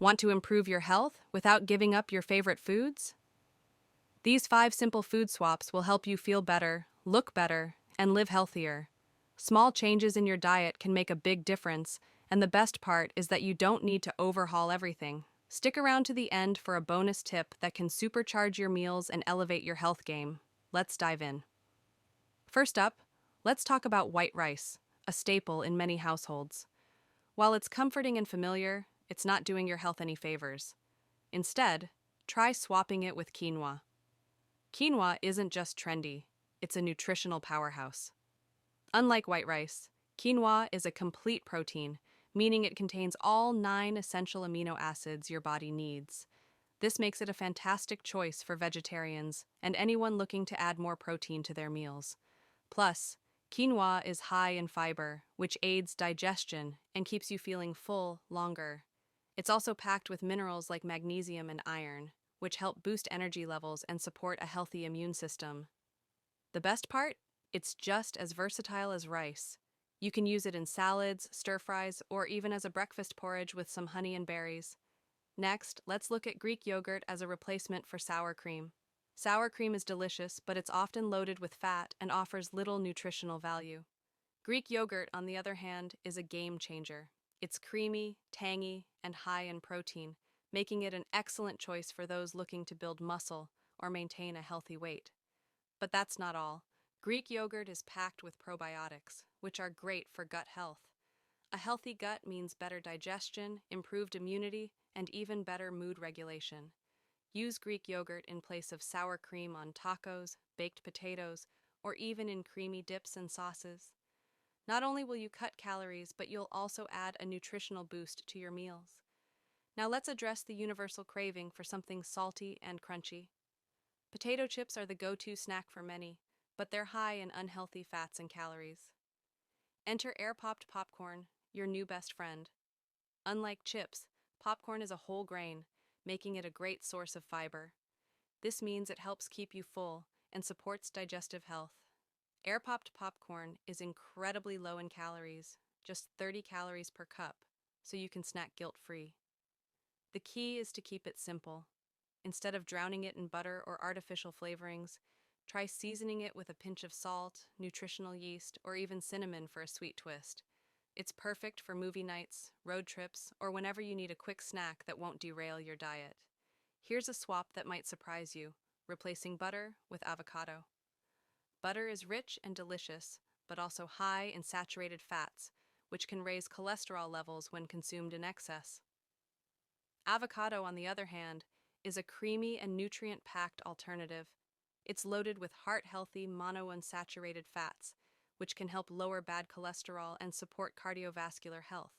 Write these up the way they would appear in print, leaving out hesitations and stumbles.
Want to improve your health without giving up your favorite foods? These 5 simple food swaps will help you feel better, look better, and live healthier. Small changes in your diet can make a big difference, and the best part is that you don't need to overhaul everything. Stick around to the end for a bonus tip that can supercharge your meals and elevate your health game. Let's dive in. First up, let's talk about white rice, a staple in many households. While it's comforting and familiar, it's not doing your health any favors. Instead, try swapping it with quinoa. Quinoa isn't just trendy, it's a nutritional powerhouse. Unlike white rice, quinoa is a complete protein, meaning it contains all 9 essential amino acids your body needs. This makes it a fantastic choice for vegetarians and anyone looking to add more protein to their meals. Plus, quinoa is high in fiber, which aids digestion and keeps you feeling full longer. It's also packed with minerals like magnesium and iron, which help boost energy levels and support a healthy immune system. The best part? It's just as versatile as rice. You can use it in salads, stir-fries, or even as a breakfast porridge with some honey and berries. Next, let's look at Greek yogurt as a replacement for sour cream. Sour cream is delicious, but it's often loaded with fat and offers little nutritional value. Greek yogurt, on the other hand, is a game changer. It's creamy, tangy, and high in protein, making it an excellent choice for those looking to build muscle or maintain a healthy weight. But that's not all. Greek yogurt is packed with probiotics, which are great for gut health. A healthy gut means better digestion, improved immunity, and even better mood regulation. Use Greek yogurt in place of sour cream on tacos, baked potatoes, or even in creamy dips and sauces. Not only will you cut calories, but you'll also add a nutritional boost to your meals. Now let's address the universal craving for something salty and crunchy. Potato chips are the go-to snack for many, but they're high in unhealthy fats and calories. Enter air-popped popcorn, your new best friend. Unlike chips, popcorn is a whole grain, making it a great source of fiber. This means it helps keep you full and supports digestive health. Air-popped popcorn is incredibly low in calories, just 30 calories per cup, so you can snack guilt-free. The key is to keep it simple. Instead of drowning it in butter or artificial flavorings, try seasoning it with a pinch of salt, nutritional yeast, or even cinnamon for a sweet twist. It's perfect for movie nights, road trips, or whenever you need a quick snack that won't derail your diet. Here's a swap that might surprise you, replacing butter with avocado. Butter is rich and delicious, but also high in saturated fats, which can raise cholesterol levels when consumed in excess. Avocado, on the other hand, is a creamy and nutrient-packed alternative. It's loaded with heart-healthy monounsaturated fats, which can help lower bad cholesterol and support cardiovascular health.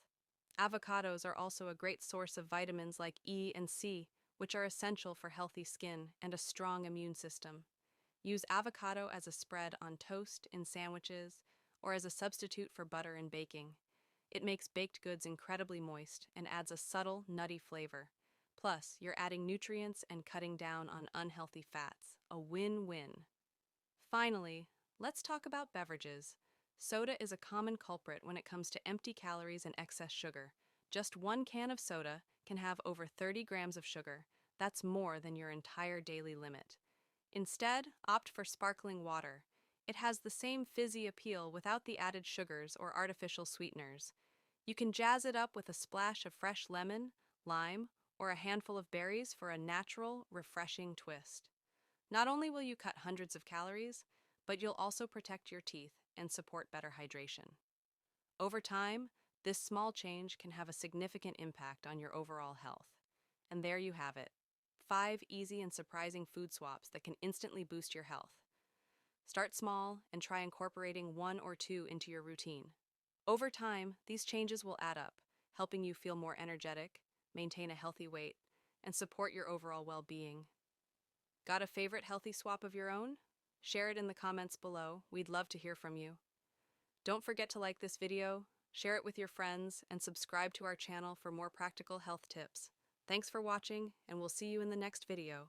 Avocados are also a great source of vitamins like E and C, which are essential for healthy skin and a strong immune system. Use avocado as a spread on toast, in sandwiches, or as a substitute for butter in baking. It makes baked goods incredibly moist and adds a subtle, nutty flavor. Plus, you're adding nutrients and cutting down on unhealthy fats. A win-win. Finally, let's talk about beverages. Soda is a common culprit when it comes to empty calories and excess sugar. Just 1 can of soda can have over 30 grams of sugar. That's more than your entire daily limit. Instead, opt for sparkling water. It has the same fizzy appeal without the added sugars or artificial sweeteners. You can jazz it up with a splash of fresh lemon, lime, or a handful of berries for a natural, refreshing twist. Not only will you cut hundreds of calories, but you'll also protect your teeth and support better hydration. Over time, this small change can have a significant impact on your overall health. And there you have it, 5 easy and surprising food swaps that can instantly boost your health. Start small and try incorporating 1 or 2 into your routine. Over time, these changes will add up, helping you feel more energetic, maintain a healthy weight, and support your overall well-being. Got a favorite healthy swap of your own? Share it in the comments below. We'd love to hear from you. Don't forget to like this video, share it with your friends, and subscribe to our channel for more practical health tips. Thanks for watching, and we'll see you in the next video.